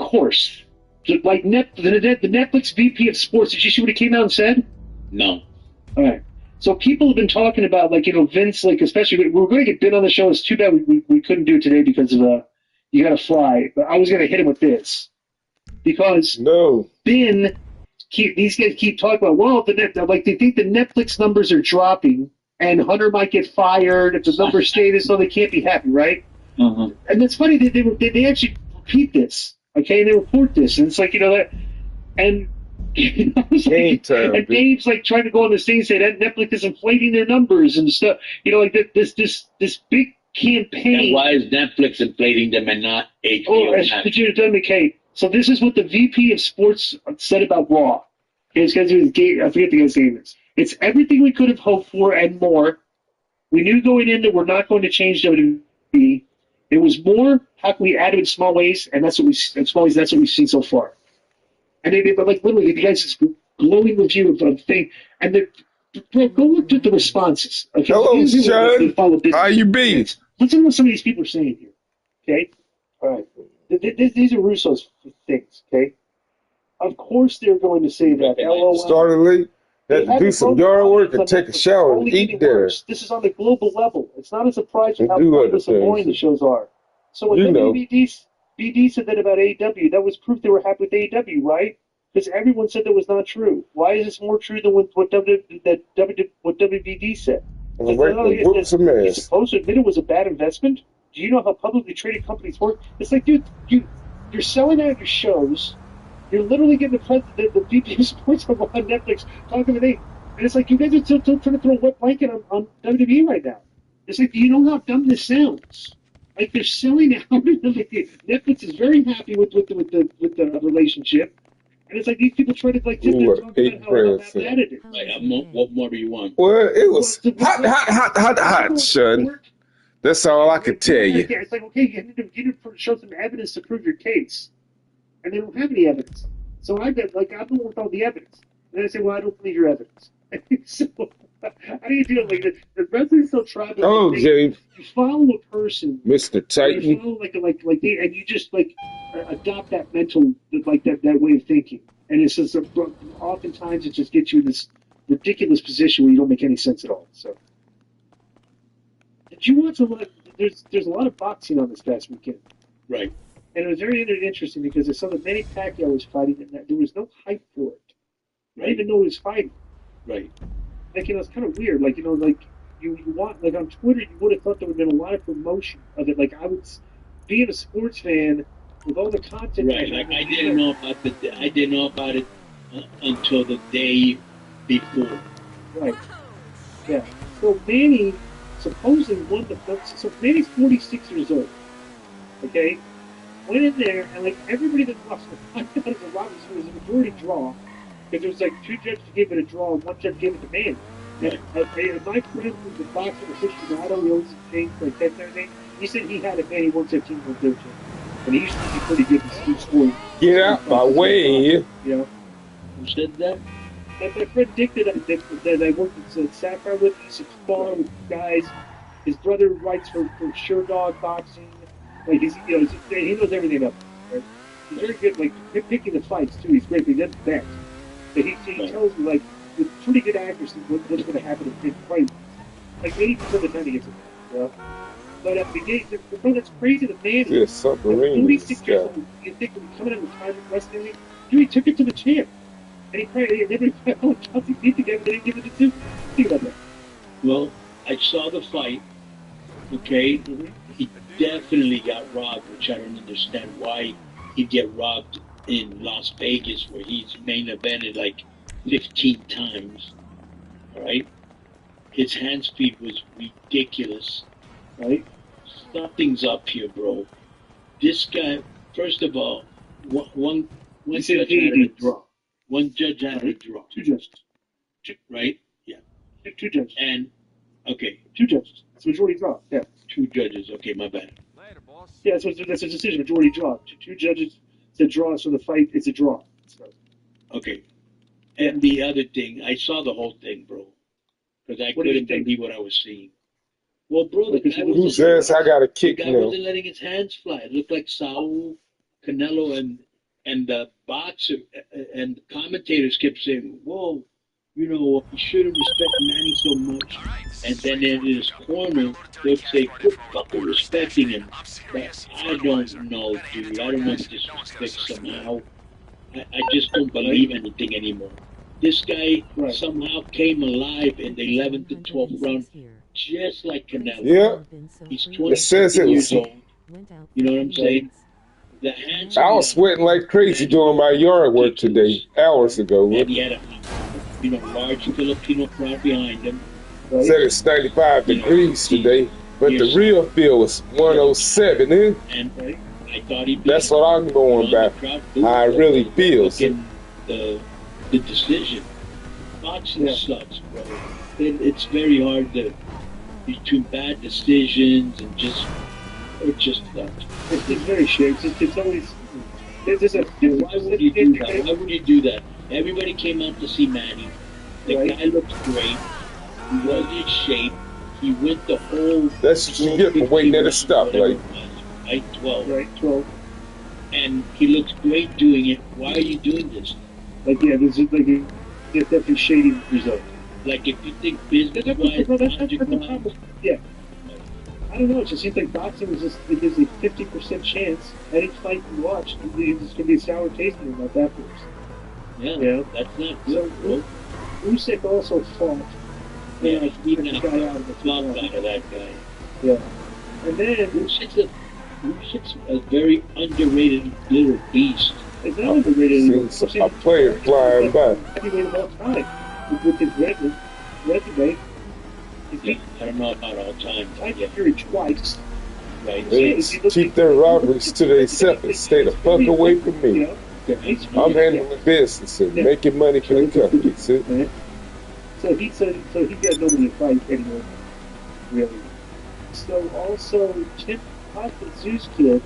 course. Like the Netflix VP of Sports, did you see what he came out and said? No. All right. So people have been talking about, like, Vince, like, especially, we were going to get Ben on the show. It's too bad we couldn't do it today because of you got to fly. But I was going to hit him with this because Ben, these guys keep talking about, well, they think the Netflix numbers are dropping and Hunter might get fired if the numbers stay this, so they can't be happy, right? Uh-huh. And it's funny that they actually repeat this, okay? And they report this, and it's like, that, and. And Dave's like trying to go on the stage and say that Netflix is inflating their numbers and stuff. Like this big campaign. And why is Netflix inflating them and not HBO? McKay. So this is what the VP of Sports said about Raw. I forget the guy's name is. It's everything we could have hoped for and more. We knew going in that we're not going to change WWE. It was more how can we add it in small ways, and that's what we've seen so far. And but like literally, the guys just glowing review of thing, and go look at the responses. Okay? Hello, Sean. How you be? Listen to what some of these people are saying here. Okay, all right. These are Russo's things. Okay, of course they're going to say that. LOL. Started late. Had to do some yard work and take a shower and eat there. This is on the global level. It's not a surprise how pointless and boring the shows are. So when BD said that about AEW, that was proof they were happy with AEW, right? Because everyone said that was not true. Why is this more true than what WBD said? You're supposed to admit it was a bad investment? Do you know how publicly traded companies work? It's like, dude, you're selling out your shows. You're literally getting the VP of Sports on Netflix talking to me. And it's like, you guys are still trying to throw a wet blanket on WWE right now. It's like, do you know how dumb this sounds? Like, they're selling out. Netflix is very happy with the relationship, and it's like these people try to like talk about how bad it is. Right, what more do you want? Well, it was hot, son. That's all I can tell you. It's like, okay, you need to show some evidence to prove your case, and they don't have any evidence. So I'm going with all the evidence, and I say, well, I don't believe your evidence. So, how do you do it? Like the wrestling's so tribal. Oh, Jay. You follow a person, Mr. Titan. You follow and you just adopt that mental that way of thinking, and it's just oftentimes it just gets you in this ridiculous position where you don't make any sense at all. So, did you watch a lot? There's a lot of boxing on this past weekend, right? And it was very interesting because I saw that Manny Pacquiao was fighting, and there was no hype for it. I didn't even know he was fighting. Right. It's kind of weird. You want, on Twitter, you would have thought there would have been a lot of promotion of it. I would, being a sports fan, with all the content. Right. I didn't know about it until the day before. Right. Yeah. So Manny supposedly won the fight. So Manny's 46 years old. Okay. Went in there and everybody that watched the fight, it was a majority draw. Because there was two judges gave it a draw and one judge gave it to Manny. And my friend who's a boxer, aficionado, he owns things like that and everything, he said he had a Manny 115, 113. And he used to be pretty good in scoring. Get out my way. Who said that? My friend Dick that I worked at Sapphire with, he used to spar with guys. His brother writes for Sure Dog Boxing. He knows everything about it. Right? He's very good, picking the fights too. He's great, but he doesn't bet. But he tells me, with pretty good accuracy, what's going to happen in fight. 80% of the time he gets it. But that's crazy. The man is 46 years old. You think when he's coming in retirement wrestling, he took it to the champ. And he never beat the guy, but then he gave it to two. Think about that. Well, I saw the fight. Okay? Mm-hmm. He definitely got robbed, which I don't understand why he'd get robbed in Las Vegas, where he's main evented 15 times. All right? His hand speed was ridiculous. Right? Something's up here, bro. This guy, first of all, one judge had a draw. One judge had a draw. Two judges. Right? Yeah. Two judges. And, okay. Two judges. It's majority draw. Yeah. Two judges. Okay, my bad. Later, boss. Yeah, that's a decision. Majority draw. Two judges said draw, so the fight, it's a draw. So. Okay. And the other thing, I saw the whole thing, bro. Because I couldn't believe what I was seeing. Well, bro, the guy who says I got a kick now? The guy wasn't letting his hands fly. It looked like Saul, Canelo, and And the boxer and commentators kept saying, "Whoa, you know, you shouldn't respect Manny so much." And then in his corner, they'd say, "Quit fucking respecting him." But I don't know, dude. I don't want disrespect somehow. I just don't believe anything anymore. This guy somehow came alive in the 11th and 12th round, just like Canelo. Yeah. He's It says 27 it years was. old. You know what I'm saying? The hands. I was sweating like crazy doing my yard work today, hours ago. And he had a, large Filipino crowd behind him. Said it's 95 degrees today, but the real feel was 107. And I thought he. That's what I'm going by. How I really feel. The decision. Boxing sucks, bro. It's very hard to between bad decisions and just. It just sucks. It's very shit. It's always. There's just a. Why would you do that? Why would you do that? Everybody came out to see Manny. The guy looked great. He was in shape. He went the whole. That's what you get for waiting at a stoplight. Right, 12. Right, 12. And he looks great doing it. Why are you doing this? Like, yeah, there's like a definitely shady result. Like, if you think business-wise, yeah. I don't know. It just seems like boxing is just it gives a 50% chance at each fight you watch. It's gonna be a sour taste in your mouth afterwards. Yeah, that's not good. So Usyk also fought. Yeah, he got a guy out of the flop out of that guy. Yeah, and then Usyk's a very underrated little beast. It's not underrated. A player flying by. Heavyweight of all time with his resume. I don't know about all time. I Fury twice. Right. Keep their rivalries to themselves and stay the fuck away from me. I'm handling business and making money for the company. See? So he got nobody to fight anymore, really. So also Tim Zeus kid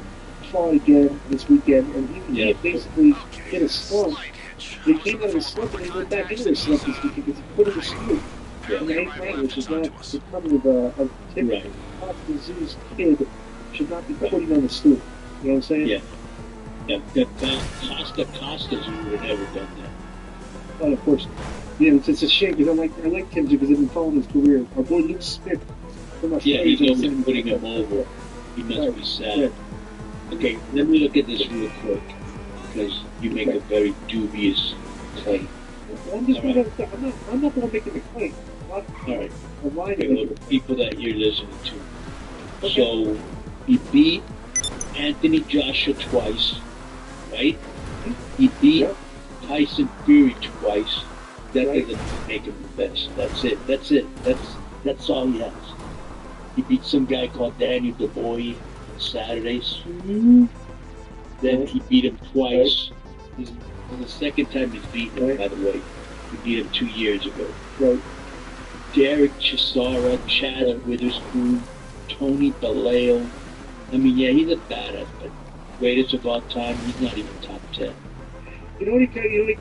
fought again this weekend, and he basically hit a slump. They came out of the slump and they went back into the slump this weekend because he put him to sleep. In the 8th round, which is not becoming of Tim Zeus kid should not be putting on the stool. You know what I'm saying? Yeah. Costas would have never done that. Oh, of course. Yeah, it's a shame because I like Tim because I've been following his career. Our boy Luke Smith from Australia. Yeah, he's only putting him over. He must be sad. Yeah. Okay, let me look at this real quick because you make a very dubious claim. I'm just I'm not the one making the claim. All right. Okay, look, people that you're listening to. Okay. So he beat Anthony Joshua twice, right? He beat Tyson Fury twice. That doesn't make him the best. That's it. That's all he has. He beat some guy called Daniel Dubois on Saturdays. Then he beat him twice. This is the second time he's beaten him, by the way. He beat him 2 years ago. Right. Derek Chisora, Chad Witherspoon, Tony Belail. I mean, yeah, he's a badass, but greatest of all time, he's not even top 10. You know what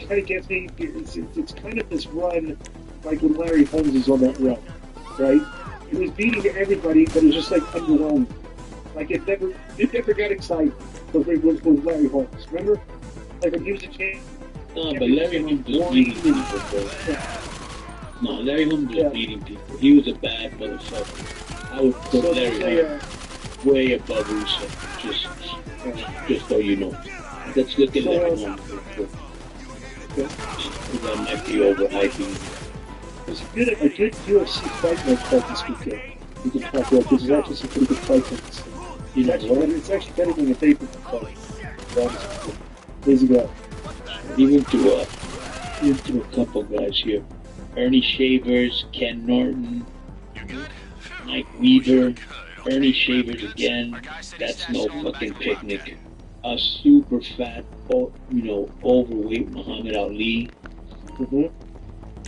kind of gets me? It's kind of this run, like when Larry Holmes is on that run, right? He was beating everybody, but it was just like underwhelming. Like it never got exciting with Larry Holmes. Remember? Like when he was a champ. No, but Larry Holmes was beating people, bro. No, Larry Holmes was beating people. He was a bad motherfucker. I would put Larry Holmes way above Usyk. Just so you know. Let's look at Larry Holmes real quick. That might be overhyping. There's a good UFC fight night card this weekend. We can talk about because there's actually some pretty good fights in this. You know what? It's actually better than the paper fight. There's a guy. Even to a couple guys here. Ernie Shavers, Ken Norton, Mike Weaver, Ernie Shavers again. That's no fucking picnic. A super fat, overweight Muhammad Ali.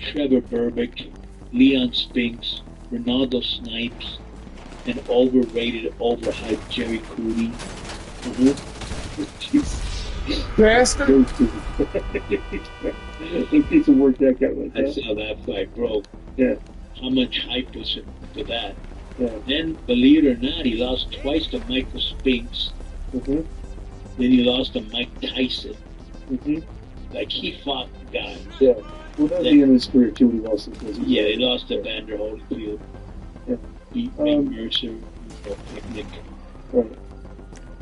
Trevor Berbick, Leon Spinks, Ronaldo Snipes, and overrated, overhyped Jerry Cooney. Bastard! That piece of work that guy was. I saw that fight, bro. Yeah. How much hype was it for that? Yeah. Then, believe it or not, he lost twice to Michael Spinks. Then he lost to Mike Tyson. Mm-hmm. Like, he fought guys. Yeah. Well, that was the end of his career, too, when he lost his business. Yeah, he lost to Vander Holyfield. Yeah. Beat Ray Mercer. Picnic. Right.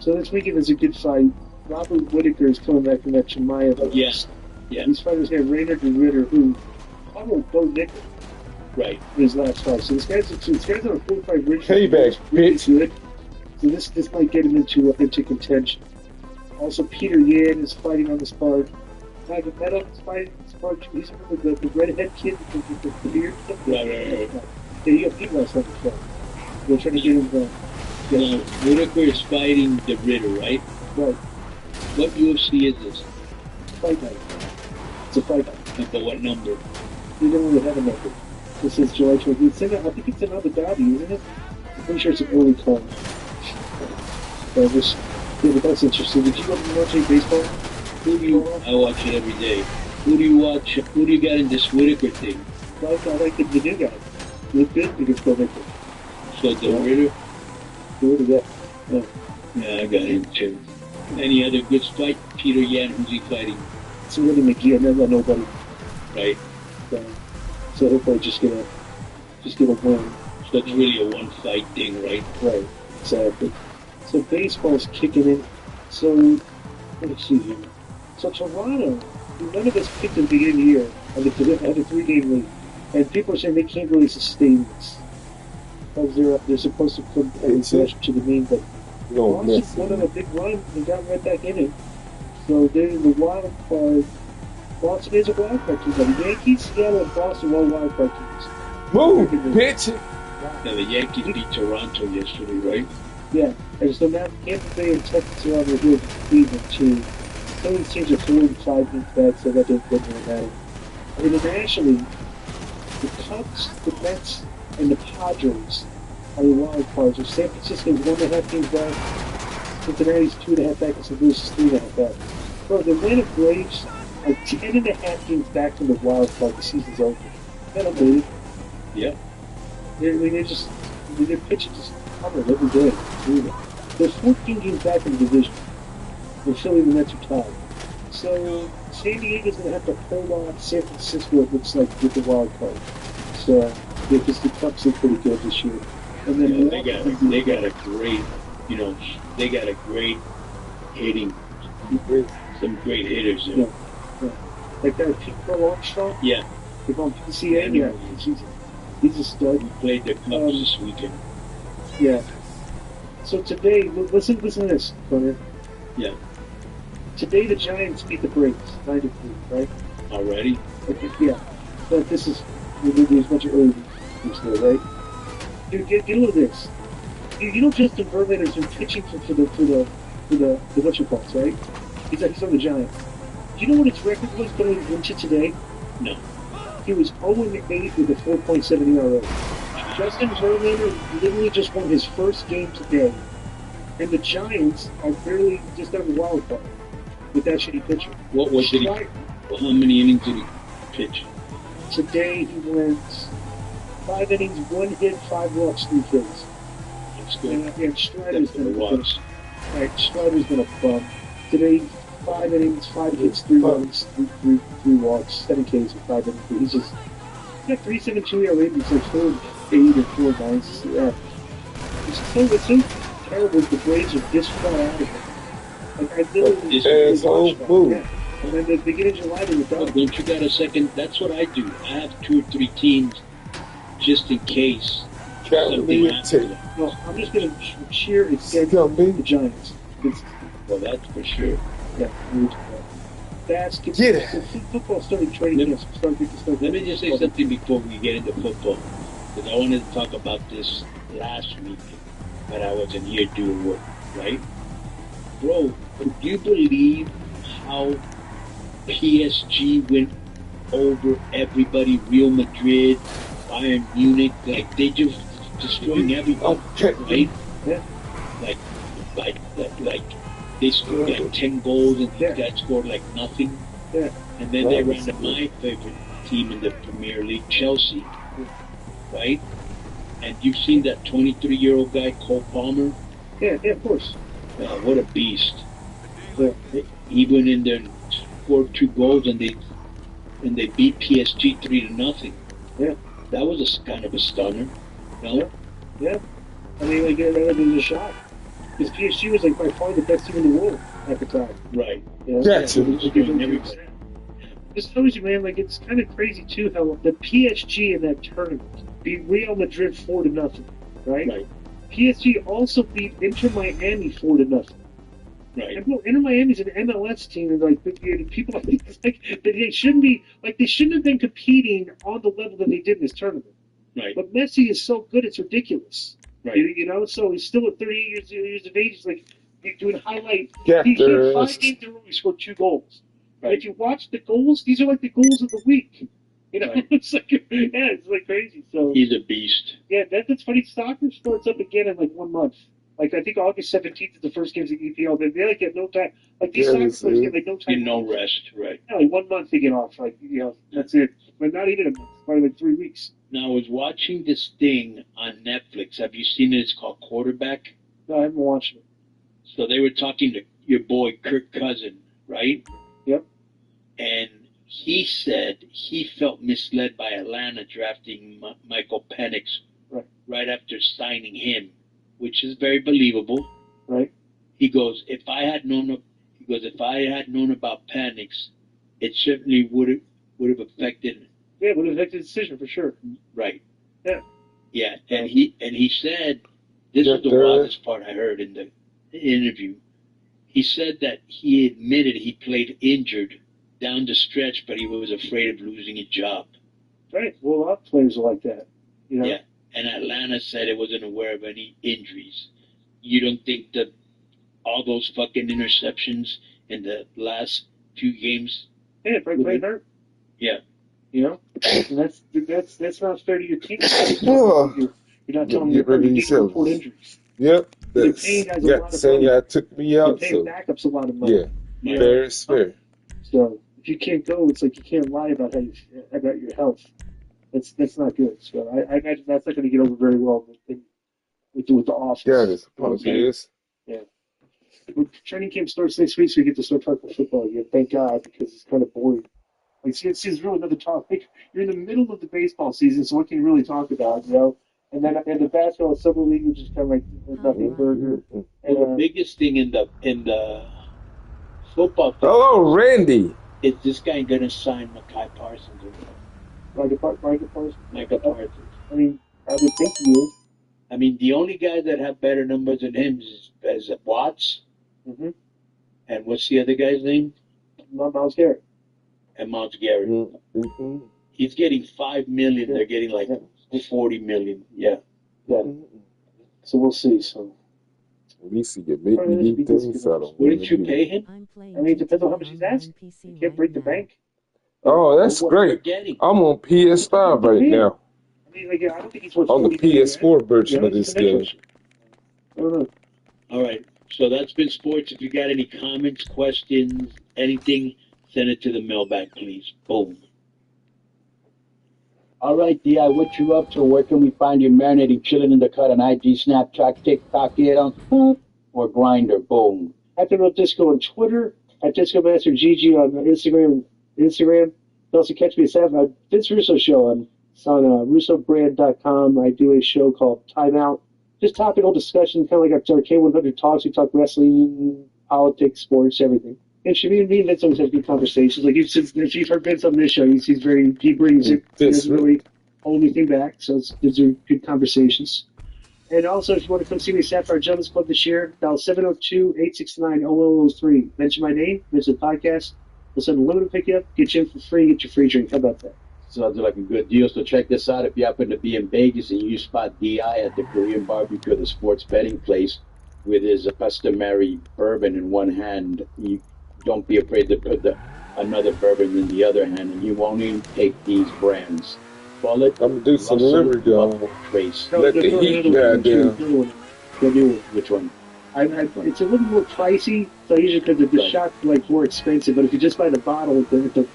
So this weekend is a good fight. Robert Whitaker is coming back from that Chimaev. Yes. Yeah. He's fighting this guy, Rainer de Ritter, who almost Bo Nickal Right. in his last fight. So this guy's on a 4-fight win. Payback, bitch. Good. So this might get him into contention. Also, Peter Yan is fighting on this card. Magomedov is fighting on this card too. He's the redhead kid with the beard. Right. Yeah, he got beat last time. They're trying to get him done. Now, Whitaker is fighting the Ritter, right? Right. What UFC is this? Fight night. It's a fight night. And for what number? We don't really have a number. This is July 20th. I think it's in Abu Dhabi, isn't it? I'm pretty sure it's an early call. But that's interesting. Did you go to watch any baseball? I watch it every day. Who do you watch? Who do you got in this Whitaker thing? I like the new guy. Look good against Bo Nickal. So the Ritter? Who do that? Yeah. Yeah, I got him too. Any other good fight? Peter Yan, who's he fighting? It's really McGee. I never got nobody. Right. So he'll probably just get a win. So it's really a one-fight thing, right? Right. Exactly. So baseball's kicking in. So let me see here. So Toronto, none of us picked at the beginning of the year, and they had a 3-game lead, and people are saying they can't really sustain this because they're supposed to come to the mean, but Boston went on a big run and got right back in it. So they're in the wild card. Boston is a wild card team. The Yankees, Seattle, and Boston are all wild card teams. Move, bitch! Now the Yankees beat Toronto yesterday, right? Yeah, and so now Tampa Bay and Texas are on their heels with Cleveland too. Some of these teams are 4 and 5 games back, so that doesn't really matter. Internationally, the Cubs, the Mets, and the Padres are the wild cards. So San Francisco is 1.5 games back. Cincinnati's 2.5 back, and St. Louis is 3.5 back. So the Atlanta Braves are 10.5 games back from the wild card. The season's over. I don't believe it. Yeah. Their pitching just covered every day. They're 14 games back in the division. The Philly and the Mets are tied. So San Diego's going to have to hold on San Francisco, it looks like, with the wild card. So, because the Cubs are pretty good this year. And then they got a great, they got a great hitting, some great hitters there. Yeah. Like that Pete Crow Armstrong? Yeah. They're on PCA? Yeah. He's a stud. He played the Cubs this weekend. Yeah. So today, listen to this, Conan. Yeah. Today the Giants beat the Braves, 9-3, right? Already? Okay, yeah. But there's a bunch of early weeks there, right? Dude, get a look at this. You know Justin Verlander's been pitching for the what you call, right? He's on the Giants. Do you know what his record was going into today? No. He was 0-8 with a 4.7 ERA. Justin Verlander literally just won his first game today, and the Giants are barely just on the wild card with that shitty pitcher. How many innings did he pitch? Today he went 5 innings, 1 hit, 5 walks, 3 kills. That's good. And Strider's been a a bum. Today, 5 innings, 5 hits, 3 runs, 3 walks, 7 Ks with 5 innings. He's just got 3.72 ERA. He's like 4.8 or 4.9. Yeah. It's so terrible. The Braves are this far out of it. Like I literally asshole move. Yeah. And then at the beginning of July they were done. Don't you got a second? That's what I do. I have 2 or 3 teams just in case something happens. No, I'm just going to cheer against the Giants. Well, that's for sure. Yeah. Football started training. Let me just say something before we get into football, because I wanted to talk about this last week, but I wasn't here doing work, right? Bro, do you believe how PSG went over everybody? Real Madrid, Bayern Munich, like they just destroying everybody, right? Yeah. Like they scored like 10 goals and these guys scored like nothing. Yeah. And then they ran to my favorite team in the Premier League, Chelsea, right? And you've seen that 23-year-old guy, Cole Palmer? Yeah, of course. What a beast. Yeah. He went in there and scored 2 goals and they beat PSG 3-0. Yeah. That was a kind of a stunner. No? Yeah. I mean, like, that was a shock. Because PSG was, like, by far the best team in the world at the time. Right. You know? Gotcha. It was everybody. This shows you, man, like, it's kind of crazy, too, how the PSG in that tournament beat Real Madrid 4-0, right? Right. PSG also beat Inter Miami 4-0. Right. And, well, Inter Miami's an MLS team, and like people, like they shouldn't be, like they shouldn't have been competing on the level that they did in this tournament. Right. But Messi is so good, it's ridiculous. Right. You know, so he's still at 30 years of age. He's like he's doing highlight. Got He had the- 5 games in a row. He scored 2 goals. Right. And if you watch the goals, these are like the goals of the week. You know, Right. it's like it's like crazy. So He's a beast. yeah, that's funny. Soccer starts up again in like 1 month. Like I think August 17th is the first games of EPL. They like get no time. Like these Yeah, soccer it's, players get like no time. Get no rest. Right. Yeah, like 1 month they get off. Like that's it. But not even a month. Probably like 3 weeks. Now, I was watching this thing on Netflix. Have you seen it? It's called Quarterback. No, I haven't watched it. So they were talking to your boy Kirk Cousin, right? Yep. And he said he felt misled by Atlanta drafting Michael Penix right after signing him, which is very believable. Right. He goes, if I had known about Penix, it certainly would have affected. Yeah, it would have affected the decision for sure. Right. Yeah. Yeah, and he said this is the wildest part I heard in the interview. He said that he admitted he played injured down the stretch, but he was afraid of losing a job. Right. Well, a lot of players are like that. You know. Yeah. And Atlanta said it wasn't aware of any injuries. You don't think that all those fucking interceptions in the last few games? Yeah, probably hurt. Yeah. You know, and that's not fair to your team. Oh. You're not telling Get me rid of you yourself. report injuries. Yep. They're That's paying guys a got lot the of same money. guy took me They're out, paying so backups a lot of money. yeah. You know? Fair is fair. So if you can't go, it's like you can't lie about about your health. That's not good. So I imagine that's not going to get over very well with the office. Yeah, I suppose it is. Yeah. Training camp starts next week, so we get to start talking football again. Thank God, because it's kind of boring. Like, see, it's really another topic. You're in the middle of the baseball season, so what can you really talk about, you know? And then in the basketball summer league, which is kind of like nothing burger. And, The biggest thing in the football thing Hello, Randy. is this guy gonna sign Micah Parsons. Micah Parsons. Micah Parsons. I mean, I would think he would. I mean, the only guy that have better numbers than him is Watts. Mm-hmm. And what's the other guy's name? Miles Garrett. And Miles Garrett. Mm-hmm. He's getting $5 million. Yeah. They're getting like Yeah. $40 million. Yeah. Yeah. So we'll see. So At least he can make me eat things out of What did you pay him? I mean, it depends on how much he's asking. You can't break the bank. Oh, that's What they're great. getting. I'm on PS5 right now. I mean, like, I don't think he's worth On the 40 million, PS4 version right? of this game. I don't know. All right. So that's been sports. If you got any comments, questions, anything, send it to the mailbag, please. Boom. All right, D.I., what you up to? Where can we find you marinating, chilling in the cut on IG, Snapchat, TikTok, or Grinder? Boom. At the Real Disco on Twitter, at Disco Master GG on Instagram. You can also catch me at Vince Russo Show. It's on RussoBrand.com. I do a show called Time Out. Just topical discussion, kind of like our K100 Talks. We talk wrestling, politics, sports, everything. And me and Vince always have good conversations. Like if you've heard Vince on this show, he brings it. He doesn't really hold anything back. So those are good conversations. And also, if you want to come see me at Sapphire Gentlemen's Club this year, dial 702-869-0003. Mention my name, mention the podcast. We'll send a limited pickup, get you in for free, get your free drink. How about that? Sounds like a good deal. So check this out. If you happen to be in Vegas and you spot D.I. at the Korean barbecue, the sports betting place, with his customary bourbon in one hand, you don't be afraid to put another bourbon in the other hand, and you won't even take these brands. Call it I'm gonna do some Russell liver dog. Buffalo Trace. Let the heat goddamn. The new one. Which one? It's a little more pricey, so usually because the shot's like more expensive. But if you just buy the bottle, the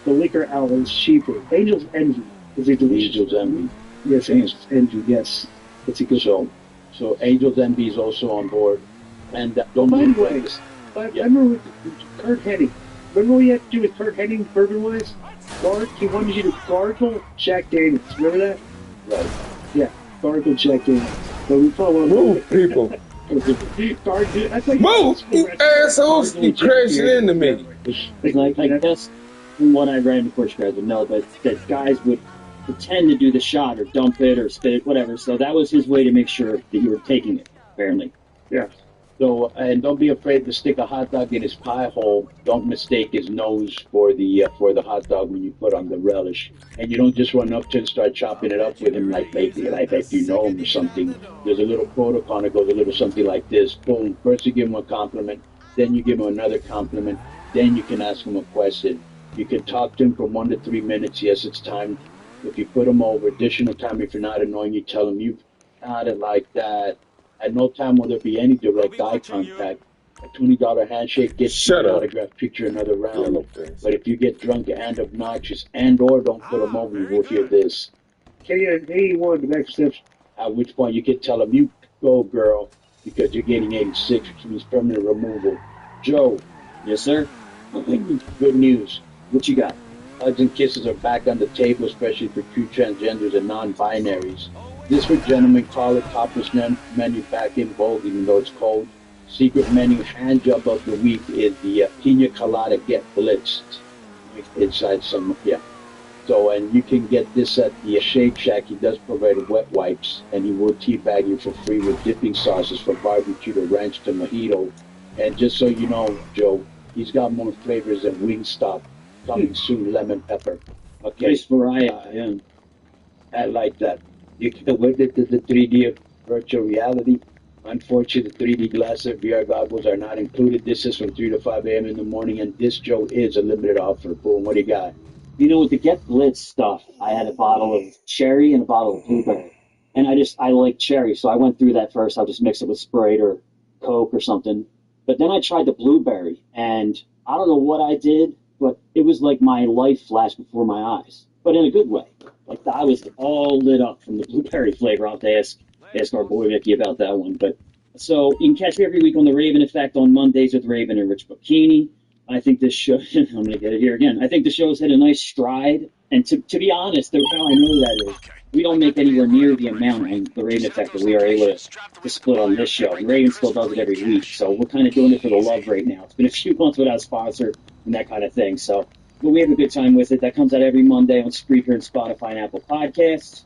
liquor outlets cheaper. Angel's Envy is a delicious. Angel's Envy. Yes, Angel's Envy. Yes, it's a good. So Angel's Envy is also on board. And don't By be the way, I remember with Kurt Hennig. remember what he had to do with Kurt Hennig, bourbon-wise? He wanted you to gargle Jack Daniels. Remember that? Right. Yeah, gargle Jack Daniels. But we probably Move, people. That's like Move, you assholes. You crashing into me. Like that's what I ran, of course you guys would know, but that guys would pretend to do the shot or dump it or spit it, whatever. So that was his way to make sure that you were taking it, apparently. Yeah. So, and don't be afraid to stick a hot dog in his pie hole. Don't mistake his nose for the hot dog when you put on the relish. And you don't just run up to him and start chopping it up with him like if you know him or something. There's a little protocol that goes a little something like this. Boom. First you give him a compliment, then you give him another compliment, then you can ask him a question. You can talk to him for 1 to 3 minutes. Yes, it's time. If you put him over, additional time, if you're not annoying, you tell him you've had it like that. At no time will there be any direct eye contact. A $20 handshake gets you an autographed picture another round. But if you get drunk and obnoxious and/or don't put him over, you will hear this. K81, the next exception. At which point you can tell him, you go, girl, because you're getting 86, which means permanent removal. Joe. Yes, sir. Good news. What you got? Hugs and kisses are back on the table, especially for true transgenders and non-binaries. This for gentlemen, call it topless menu back in vogue, even though it's cold. Secret menu hand job of the week is the Pina Colada Get Blitzed. Inside some, yeah. So, and you can get this at the Shake Shack. He does provide wet wipes, and he will teabag you for free with dipping sauces from barbecue to ranch to mojito. And just so you know, Joe, he's got more flavors than Wingstop. Coming soon, lemon pepper. Okay. Nice variety, yeah. I like that. You can with it to the 3D of virtual reality. Unfortunately, the 3D glasses VR goggles are not included. This is from 3 to 5 a.m. in the morning, and this, Joe, is a limited offer. Boom, what do you got? You know, with the Get Blitz stuff, I had a bottle of cherry and a bottle of blueberry. And I like cherry, so I went through that first. I'll just mix it with Sprite or Coke or something. But then I tried the blueberry, and I don't know what I did, but it was like my life flashed before my eyes, but in a good way. Like I was all lit up from the blueberry flavor. I'll have to ask our boy Vicky about that one. But so you can catch me every week on the Raven Effect on Mondays with Raven and Rich Bocchini. I think this show, I'm going to get it here again. I think the show's hit a nice stride. And to be honest, how I know that is, we don't make anywhere near the amount on the Raven Effect that we are able to split on this show. And Raven still does it every week. So we're kind of doing it for the love right now. It's been a few months without a sponsor and that kind of thing. So, but we have a good time with it. That comes out every Monday on Spreaker and Spotify and Apple Podcasts.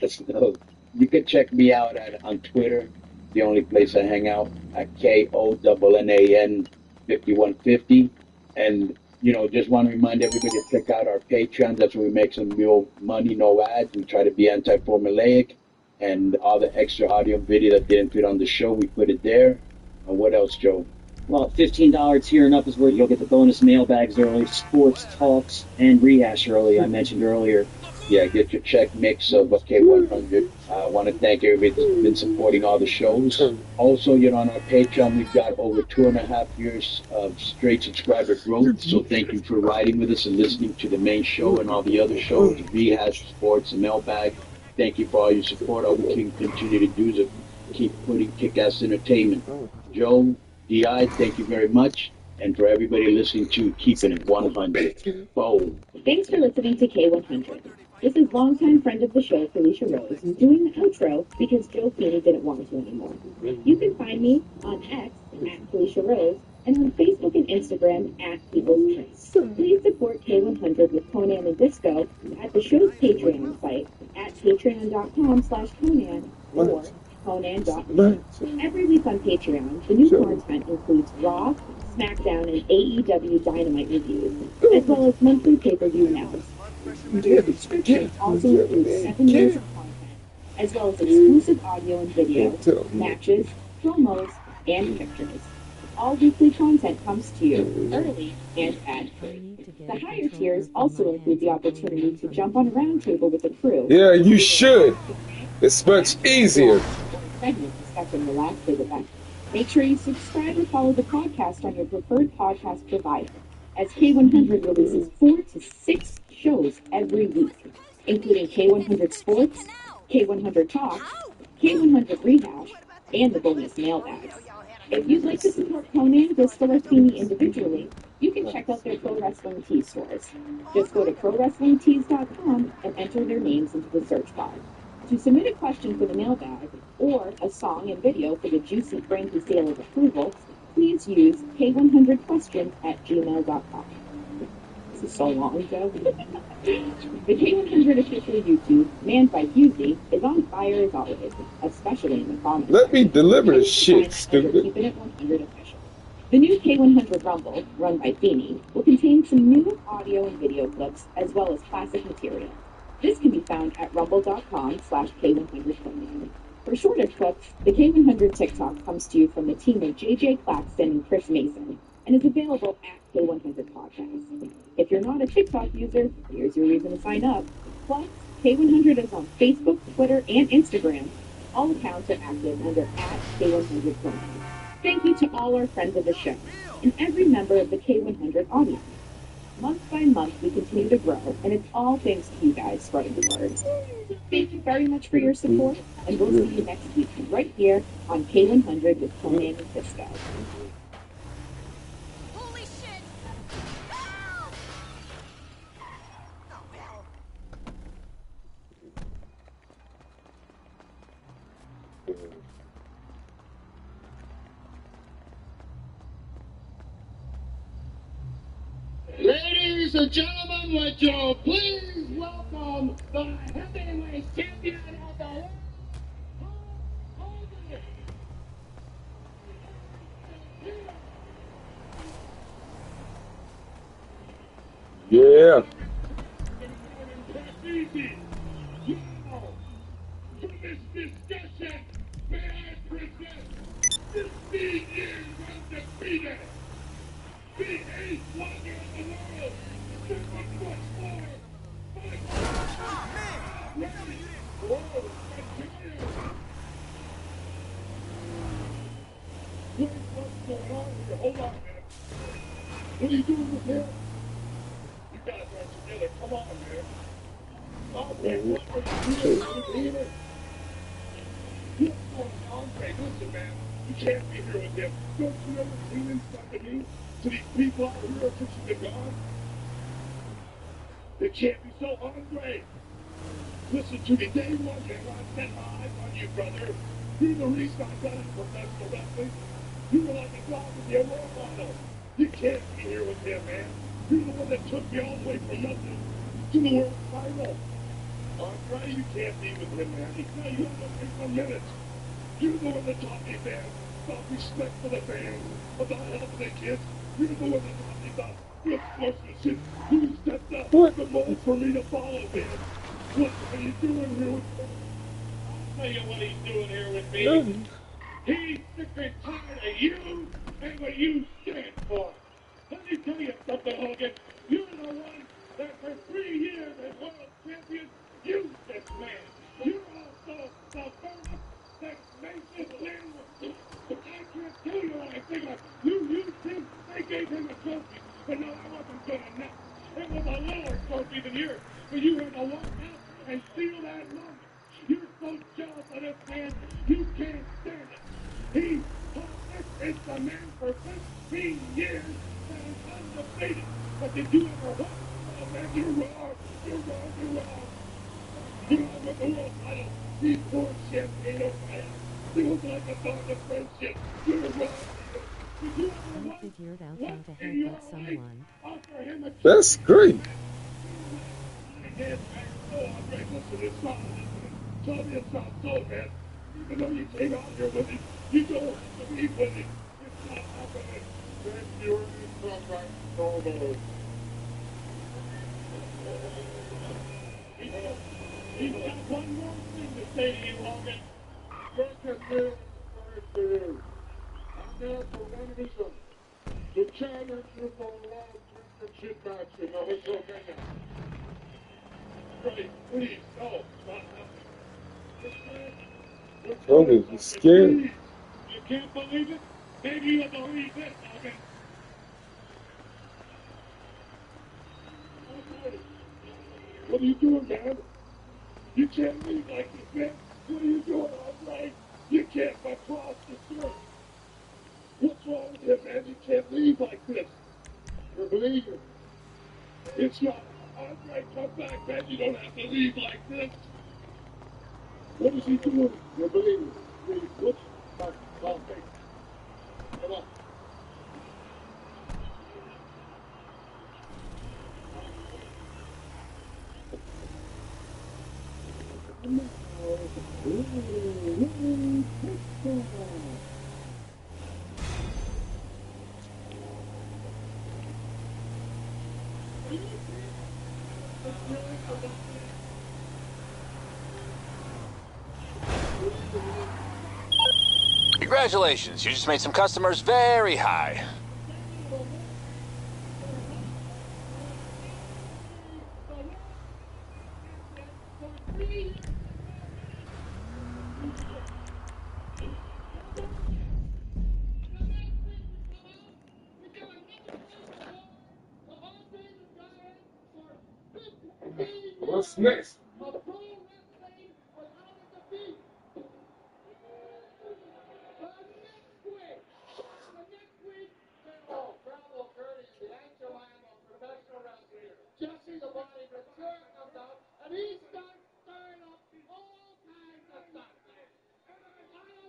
You can check me out on Twitter, the only place I hang out, at KONNAN 5150. And, you know, just want to remind everybody to check out our Patreon. That's where we make some real money, no ads. We try to be anti-formulaic. And all the extra audio and video that didn't fit on the show, we put it there. And what else, Joe? Well, $15 tier and up is where you'll get the bonus mailbags early, sports talks, and rehash early, I mentioned earlier. Yeah, get your check mix of K100. I want to thank everybody that's been supporting all the shows. Also, you know, on our Patreon, we've got over 2.5 years of straight subscriber growth. So thank you for riding with us and listening to the main show and all the other shows, rehash, sports, and mailbag. Thank you for all your support. All we can continue to do is keep putting kick-ass entertainment. Joe, D.I., thank you very much. And for everybody listening to Keeping It 100. Boom. Thanks for listening to K100. This is longtime friend of the show, Felicia Rose, doing the outro because Joe Feeney didn't want to anymore. You can find me on X at Felicia Rose and on Facebook and Instagram at People's Prince. Please support K100 with Conan and Disco at the show's Patreon site at patreon.com/Conan or Conan.com. Every week on Patreon, the new content includes Raw, SmackDown, and AEW Dynamite reviews, as well as monthly pay-per-view analysis. The subscription also includes 7 years of content, as well as exclusive audio and video, matches, promos, and pictures. All weekly content comes to you early and ad-free. The higher tiers also include the opportunity to jump on a roundtable with the crew. Yeah, you should. It's much easier. Segments discussing the last big event. Make sure you subscribe or follow the podcast on your preferred podcast provider, as K100 releases 4 to 6 shows every week, including K100 Sports, K100 Talk, K100 Rehash, and the bonus mailbag. If you'd like to support Conan, Disco, or Feeney individually, you you can check out their Pro Wrestling Tees stores. Just go to ProWrestlingTees.com and enter their names into the search bar. To submit a question for the mailbag or a song and video for the Juicy Frankie seal of approval, please use k100questions@gmail.com. This is so long, Joe. The K100 official YouTube, manned by Husey, is on fire as always, especially in the comments. Let me deliver the shit, Keeping stupid. It 100 official. The new K100 Rumble, run by Feeny, will contain some new audio and video clips as well as classic material. This can be found at rumble.com/K100 For shorter clips, the K100 TikTok comes to you from the team of JJ Claxton and Chris Mason and is available at K100 Podcast. If you're not a TikTok user, here's your reason to sign up. Plus, K100 is on Facebook, Twitter, and Instagram. All accounts are active under @K100 Promo. Thank you to all our friends of the show and every member of the K100 audience. Month by month, we continue to grow, and it's all thanks to you guys spreading the word. Thank you very much for your support, and we'll see you next week right here on K100 with Conan and Fisco. Holy shit! Help! Oh, hell. Ladies and gentlemen, would you please welcome the heavyweight champion of the world, Hulk Hogan. Yeah. Easy. Now, for this discussion, may I present 15 years undefeated, the 8th wonder of the world, 7'4", 5'5", ready, world champion. Wait, what's going on here? Hold on, man. What are you doing with him? You guys are together. Come on, man. Oh, man, what are you doing with him? You're going Andre. Listen, man. You can't be here with him. Don't you ever clean inside of me to these people out here since you've been gone? It can't be so, Andre. Listen to me. Day one, man. I set my eyes on you, brother. You're the reason I got into professional wrestling. You were like a dog with your role model. You can't be here with him, man. You're the one that took me all the way from nothing to the world title. Andre, you can't be with him, man. Now you have to take some minutes. You're the one that taught me, man, about respect for the fans, about helping the kids. You're the one that taught me about good sportsmanship. You stepped up the mold for me to follow, man. What are you doing here with me? I'll tell you what he's doing here with me. He's sick and tired of you and what you stand for. Let me tell you something, Hogan. You're the one that for 3 years as world champion used this man. You're also the person that made this win. I can't tell you what I think of. You used him, they gave him a trophy. But no, that wasn't good enough. It was a lower trophy than yours. But you had to walk out and steal that moment. You're so jealous of this man, you can't stand it. He is the man for 15 years that is undefeated. But did you ever walk? Oh man, you're wrong. You're wrong. You're wrong. You know, with the world title, these poor champagne Ohio. It was like a bond of friendship. You're wrong. Did you ever I figured out how to help someone. offer him a That's great. Listen, it's not. Tell me it's not so, man. Even though you came out here with it, you don't have to be with it. It's not happening. Thank you, he's got one more thing to say to you, Hogan. Look at me, to you. I'm there for one reason. To challenge you for a world championship match in WrestleMania. Right, please, no, not happening. Hogan's is scared. You can't believe it? Maybe you'll believe it, Hogan. Okay. What are you doing, man? You can't leave like this, man. What are you doing, Andre? You can't cross the street. What's wrong with you, man? You can't leave like this. You're bleeding. It's not. Andre, come back, man. You don't have to leave like this. What is he doing? You're bleeding. Please, look. Come on. Come on. Congratulations, you just made some customers very high. What's next? Jesse the Body Ventura comes out, and he starts stirring up all kinds of stuff, man. I don't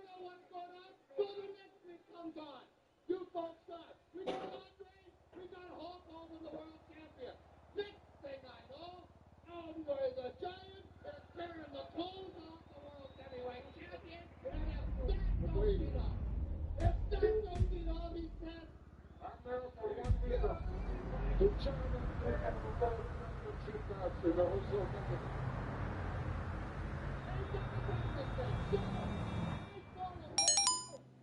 know what's going on, so the next week comes on. You folks start. We got Andre, we got Hulk Hogan, the world champion. Next thing I know, Andre the Giant is tearing the clothes off the world heavyweight champion, and if that don't beat up, he says, I'm there for one reason. To China, they have a vote membership match in the Hoso Company.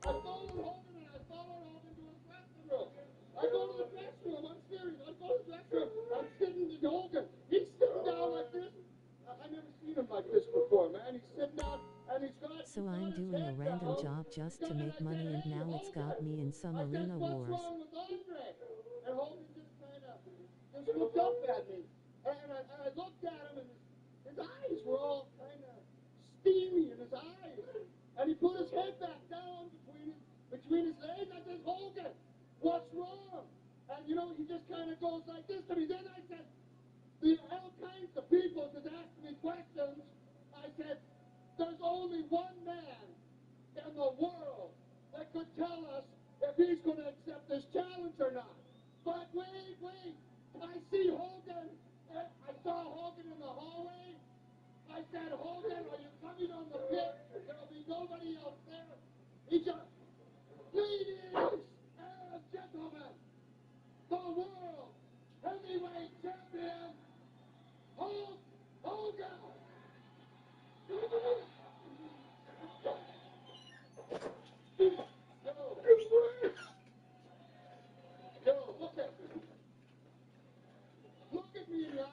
I followed Hogan and I followed Hogan to his dressing room. I go to the dressing room, I'm serious. I go to the dressing room, I'm sitting to Hogan. He's sitting down like this. I've never seen him like this before, man. He's sitting down and he's got. So I'm doing a random job just to make money, and now it's got me in some arena wars. What's wrong with Andre? And Hogan just kind of just looked up at me. And I looked at him and his eyes were all kind of steamy in his eyes. And he put his head back down between his legs. I said, Hogan, what's wrong? And you know, he just kind of goes like this to me. Then I said, all kinds of people just asked me questions. I said, there's only one man in the world that could tell us if he's going to accept this challenge or not. But wait, I see Hogan. I saw Hogan in the hallway. I said, Hogan, are you coming on the pit? There'll be nobody else there. He just, ladies and gentlemen, the world heavyweight champion, Hulk Hogan. Yo, look at me. Look at me in the eye.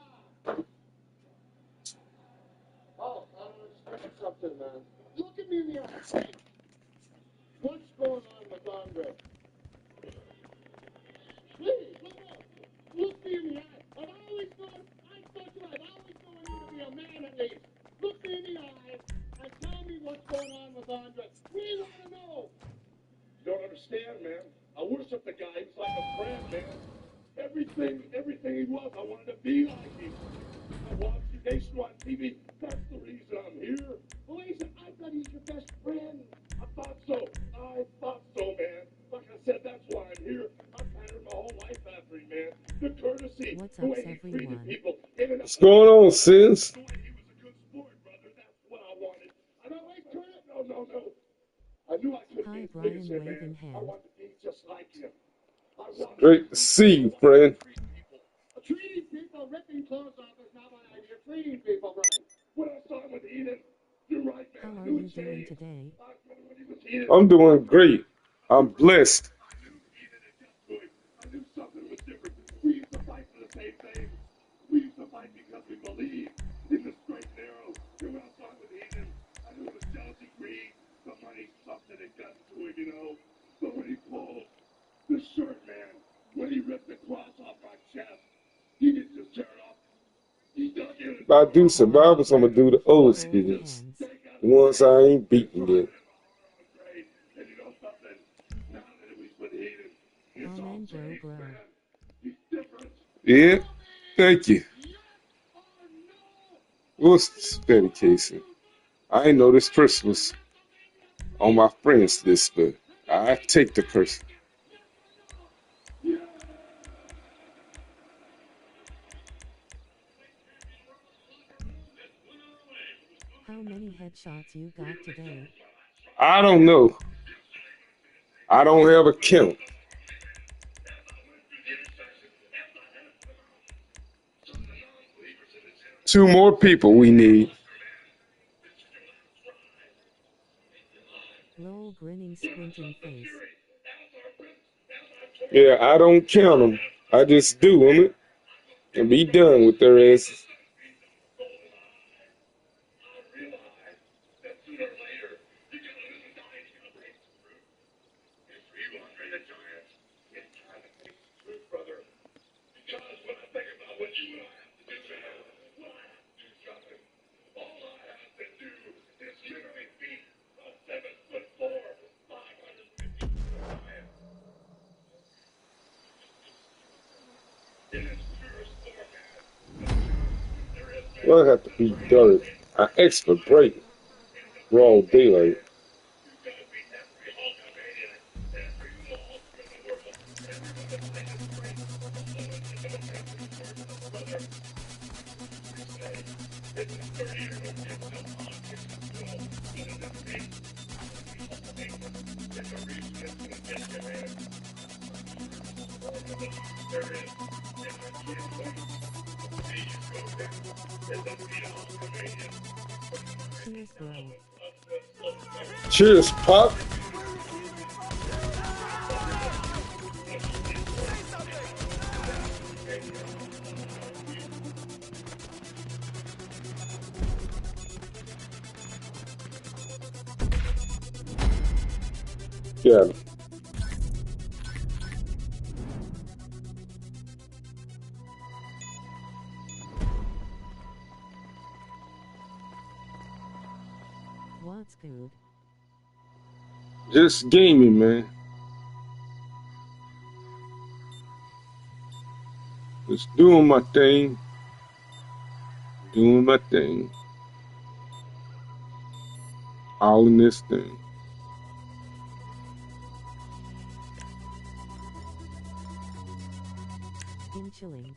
Oh, I don't expect something, man. Look at me in the eye. What's going on with Andre? Please, look me in the eye. I've always known, I thought you, I've always known you to be a man at least. Look me in the eye and tell me what's going on with Andre. We want to know. You don't understand, man. I worship the guy. He's like a friend, man. Everything he was, I wanted to be like him. I watched the nation on TV. That's the reason I'm here. Well, listen, I thought he's your best friend. I thought so, man. Like I said, that's why I'm here. I've patterned my whole life after him, man. The courtesy, What's the up, way he treated everyone? people. What's going on, sis? The way he was a good sport, brother. That's what I wanted. I don't like turn it. No. I knew I couldn't Hi, be as Brian big as him, man. Wavenham. I wanted to be just like him. Great to see you, friend. Treating people, ripping clothes off is not my idea. Treating people right. When I saw him with Eden, you're right, man. How are you doing today? I'm doing great. I'm blessed. I knew something was different. We used to fight for the same thing. We used to fight because we believed in the straight and narrow. And when I saw him with Eden, I knew it was jealousy, greed, the money, something had gotten to him, you know. But when he pulled the shirt, man, when he ripped the cross off my chest, he didn't just tear it off. He dug in. If I do survivors, I'm gonna do the old skills. The ones I ain't beaten yet. Amen, bro. Yeah, thank you. What's this dedication? I ain't know this person was on my friends list, but I take the person. How many headshots you got today? I don't know. I don't have a count. Two more people we need. Lol grinning squinting face. Yeah, I don't count them. I just do them and be done with their asses. Well, I have to be done. An extra break. Raw daylight. Cheers, bro. Cheers, Pop. Yeah. What's good? Just gaming, man. Just doing my thing. Doing my thing. All in this thing. In chilling.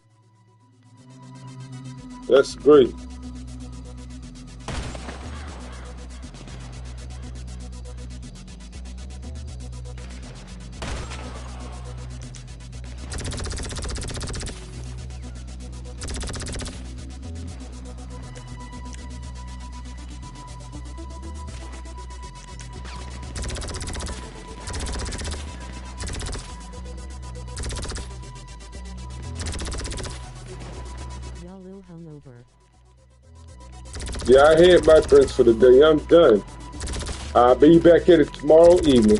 That's great. Y'all little hungover. Yeah, I had my drinks for the day. I'm done. I'll be back at it tomorrow evening.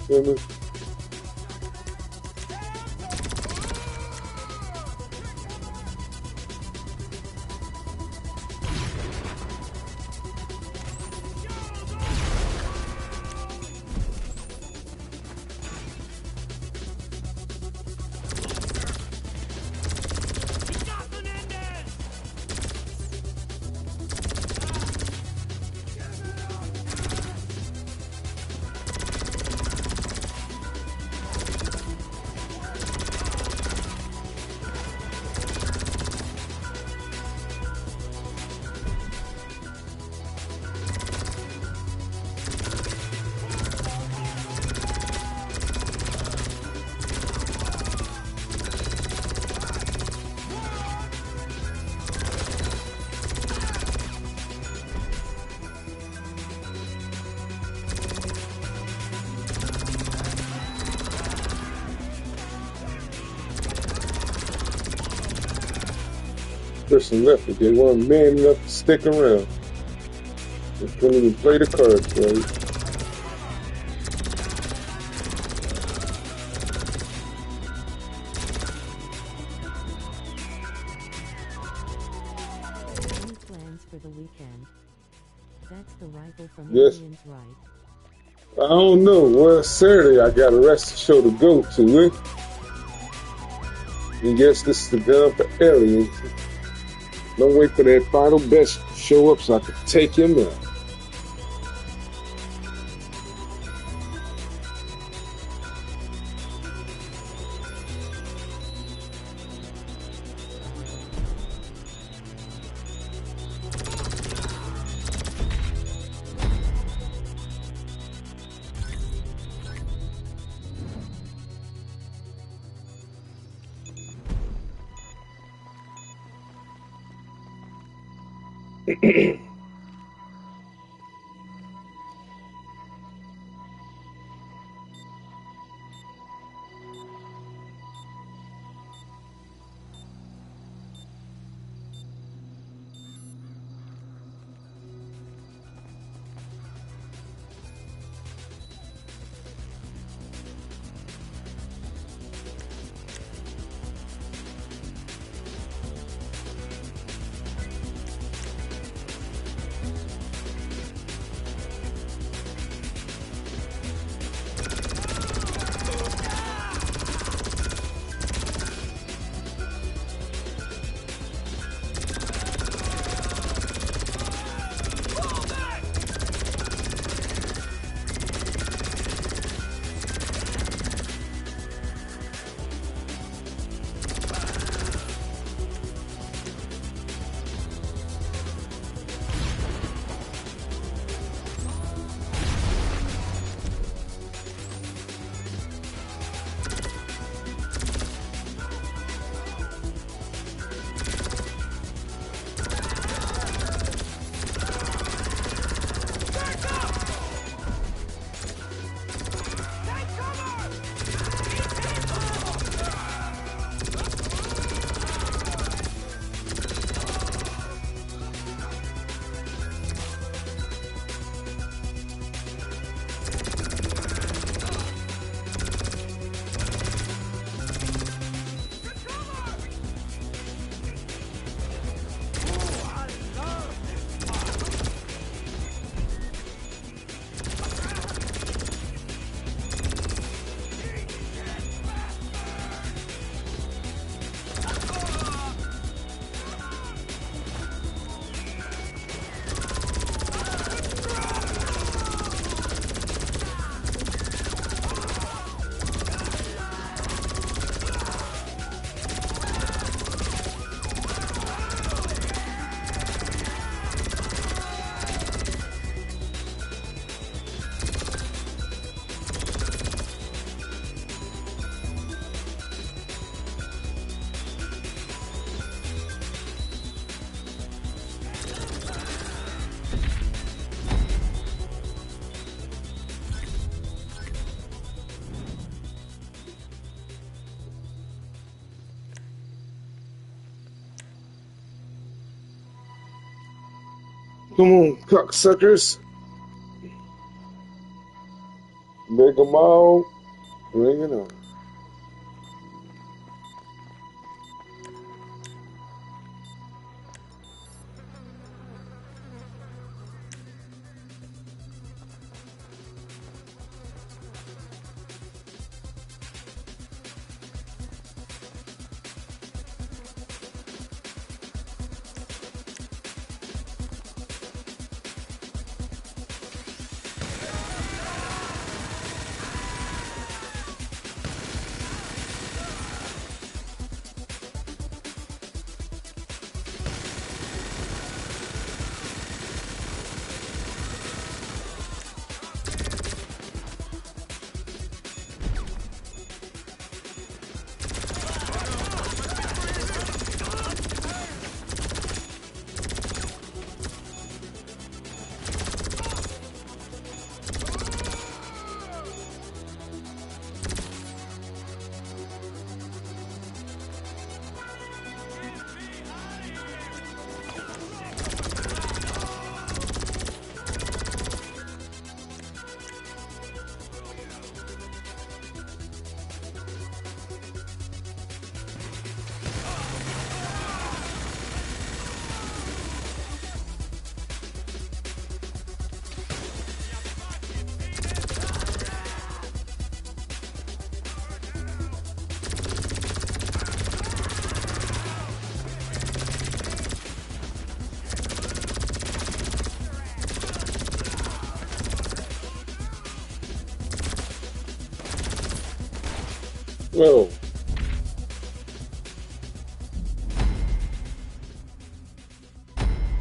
Women. Person left it. They weren't man enough to stick around. They couldn't even play the cards right. Any plans for the weekend? That's the rifle from Yes. Aliens, right? I don't know. Well, Saturday I got a wrestling show to go to. And yes, this is the gun for aliens. Don't wait for that final best to show up so I can take him out. Come on, cocksuckers. Make them all. Bring it on. Well,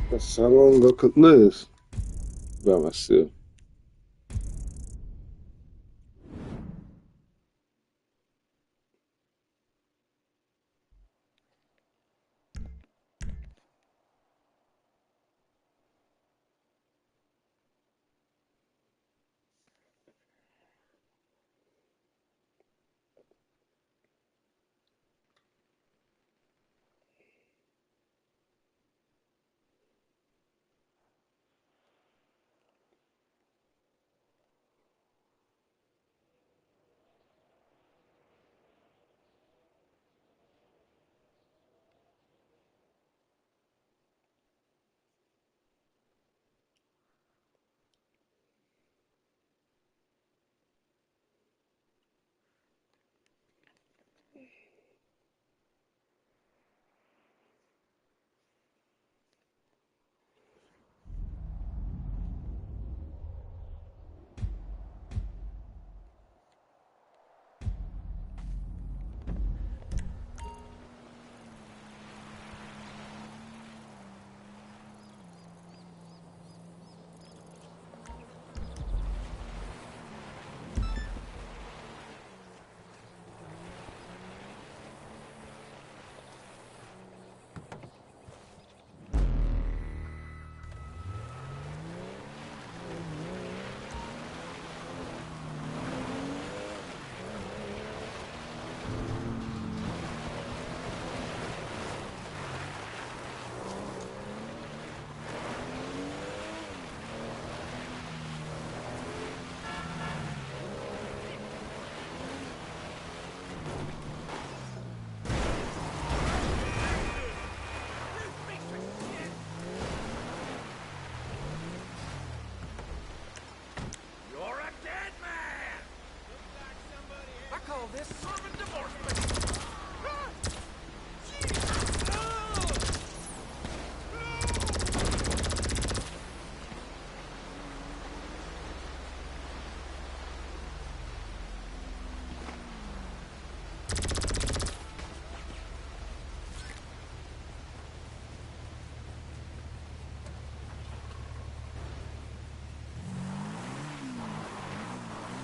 that's how long I could live by myself.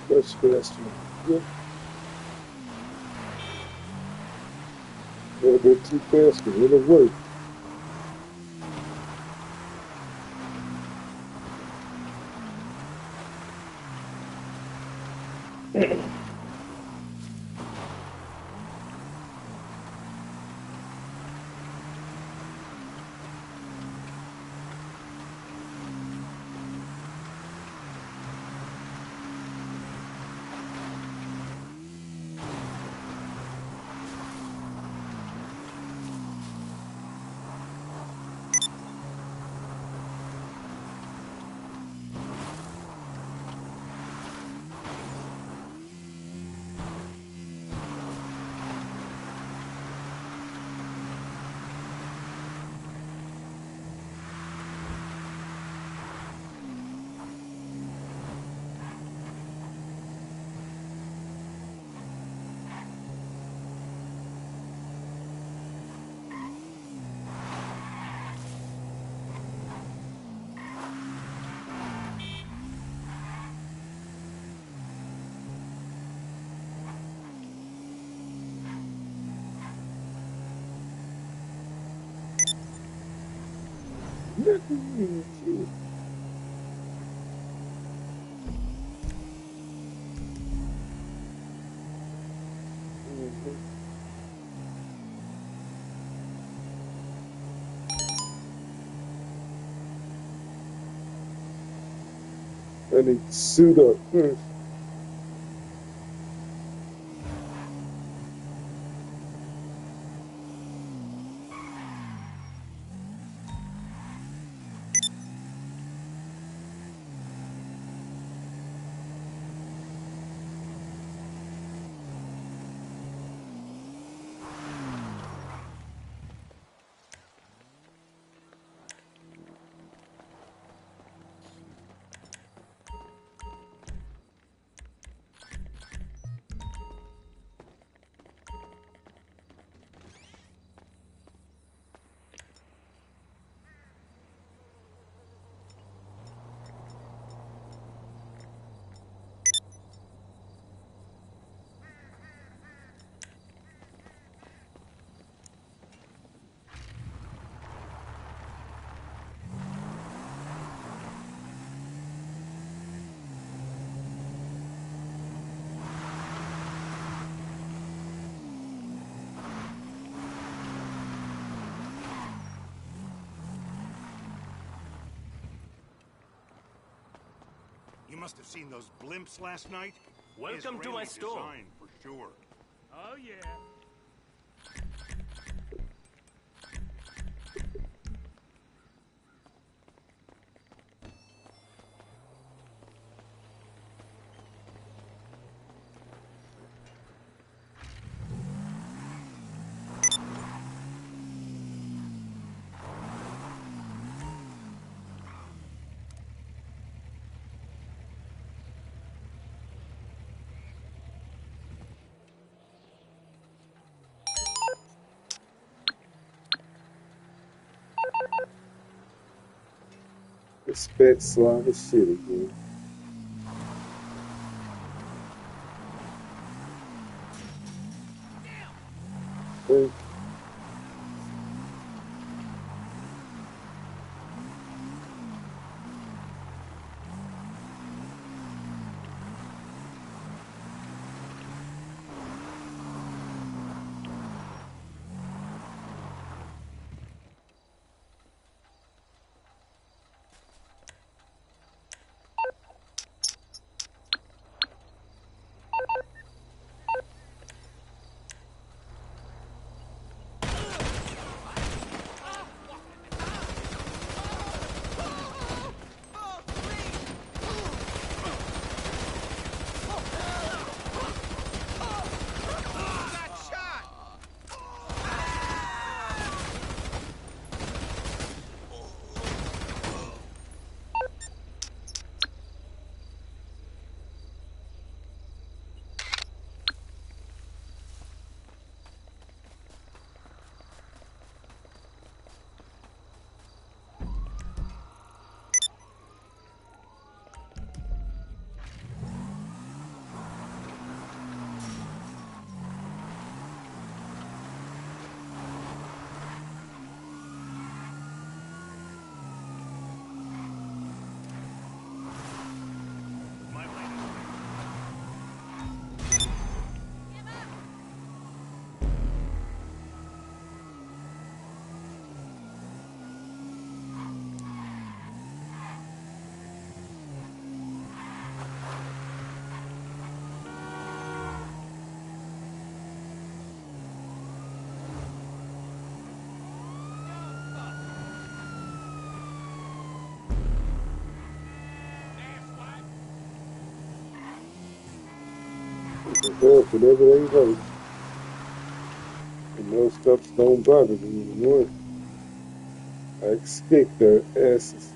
That's faster. Yeah. A little bit too fast, but it'll work. I need to suit up first. You must have seen those blimps last night. Welcome to my store. Design, for sure. Oh, yeah. This fat slob of shit again. Hey, what the hell, whatever they vote. And those stuffs don't bother me anymore. I expect their asses.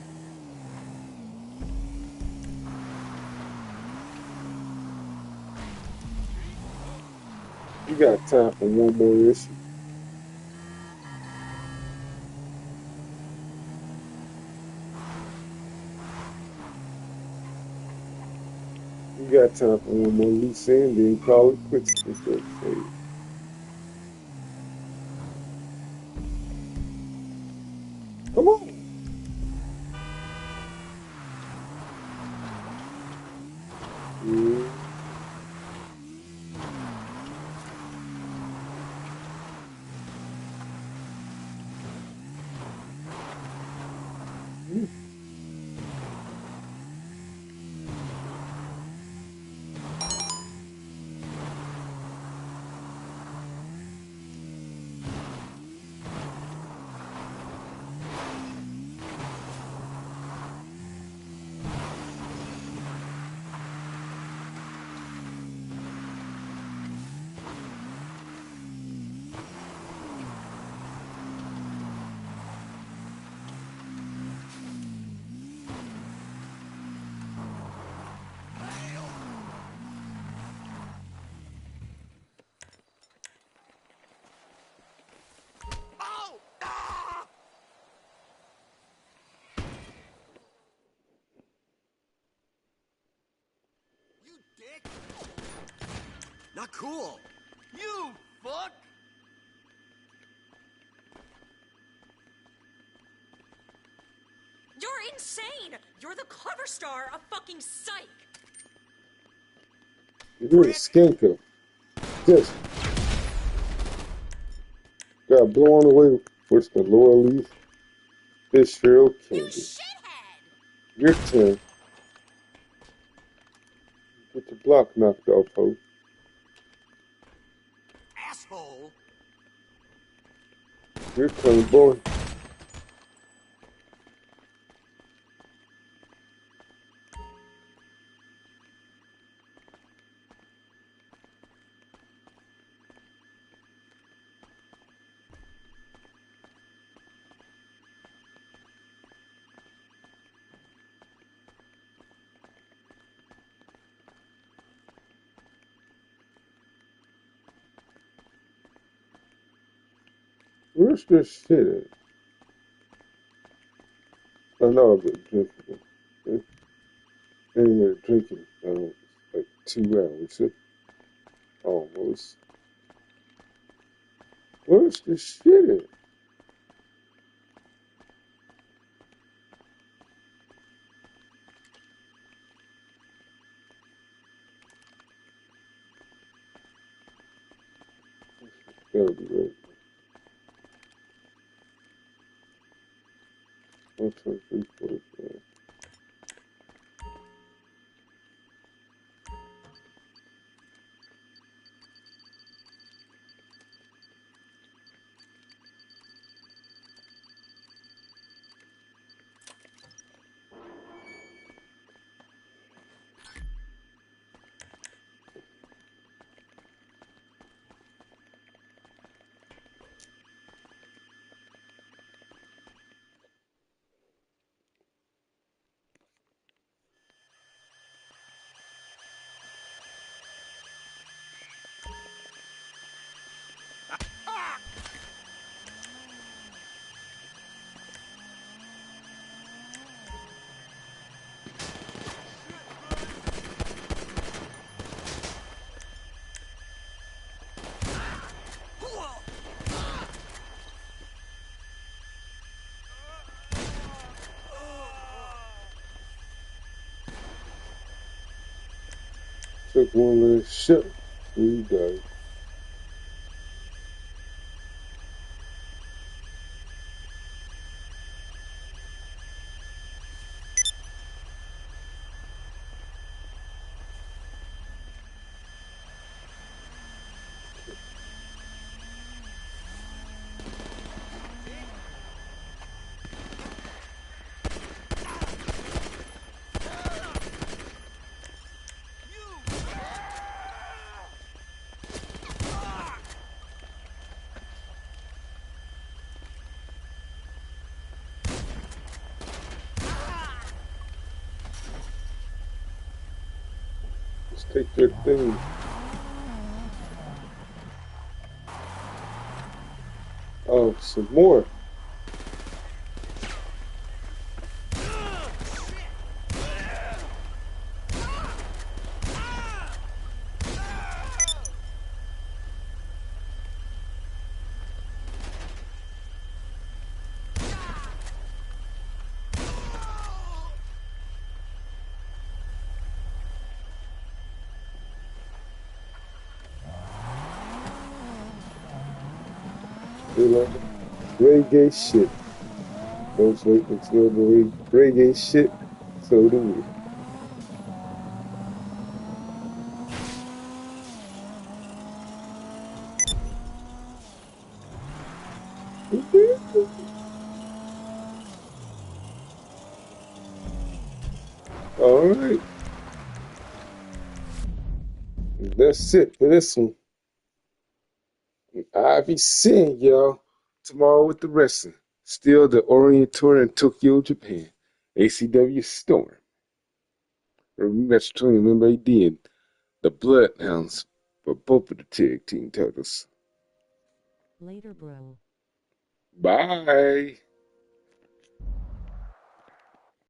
You got time for one more issue. You got time for one more loose end, then call it quits. Come on. Not cool. You fuck. You're insane! You're the cover star of fucking Psych! You're a skanker. Just got blown away with the lower leaf. Fitzgerald Candy. Your turn. Get your block knocked off, ho. Asshole. Your turn, boy. Where's this shit at? I know I've been drinking it. And you're drinking like 2 hours. Almost. Where's this shit at? Gotta be right. 1, 2, 3, 4, 5. Took one little shit. We died. Let's take that thing. Oh, some more. They like reggae shit. Those like until the reggae shit. So do we. All right. That's it for this one. I'll be seeing y'all tomorrow with the wrestling. Still the Orient Tour in Tokyo, Japan. ACW Storm. Rematch between MAD and the Bloodhounds for both of the tag team titles. Later, bro. Bye.